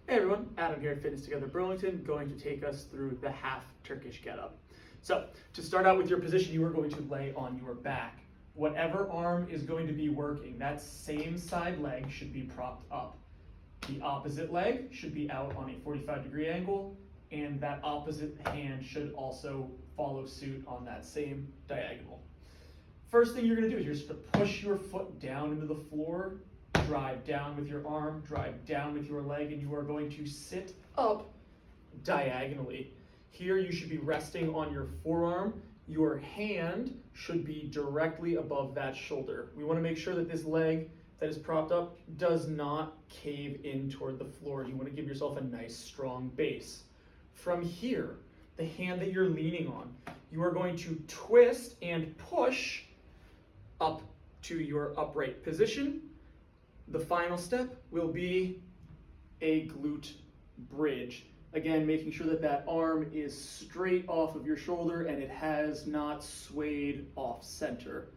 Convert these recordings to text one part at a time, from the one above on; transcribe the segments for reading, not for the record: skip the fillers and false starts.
Hey everyone, Adam here at Fitness Together Burlington, going to take us through the Half Turkish Get Up. So, to start out with your position, you are going to lay on your back. Whatever arm is going to be working, that same side leg should be propped up. The opposite leg should be out on a 45-degree angle, and that opposite hand should also follow suit on that same diagonal. First thing you're going to do is you're just going to push your foot down into the floor, drive down with your arm, drive down with your leg, and you are going to sit up diagonally. Here you should be resting on your forearm. Your hand should be directly above that shoulder. We want to make sure that this leg that is propped up does not cave in toward the floor. You want to give yourself a nice strong base. From here, the hand that you're leaning on, you are going to twist and push up to your upright position. The final step will be a glute bridge. Again, making sure that that arm is straight off of your shoulder and it has not swayed off center.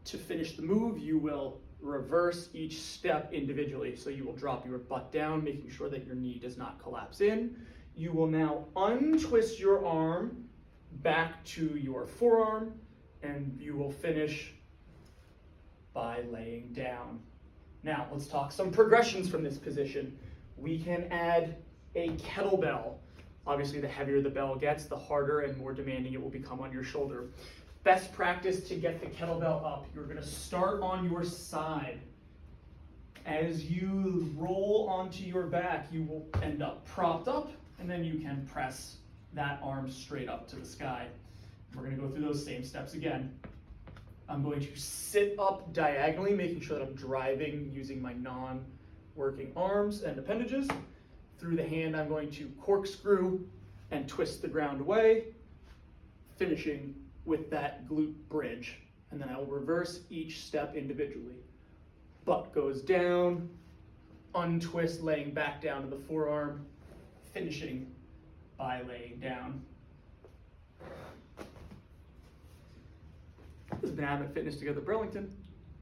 To finish the move, you will reverse each step individually. So you will drop your butt down, making sure that your knee does not collapse in. You will now untwist your arm back to your forearm, and you will finish by laying down. Now, let's talk some progressions from this position. We can add a kettlebell. Obviously, the heavier the bell gets, the harder and more demanding it will become on your shoulder. Best practice to get the kettlebell up, you're going to start on your side. As you roll onto your back, you will end up propped up, and then you can press that arm straight up to the sky. We're going to go through those same steps again. I'm going to sit up diagonally, making sure that I'm driving using my non-working arms and appendages. Through the hand, I'm going to corkscrew and twist the ground away, finishing with that glute bridge. And then I will reverse each step individually. Butt goes down, untwist, laying back down to the forearm, finishing by laying down. This has been Adam at Fitness Together Burlington.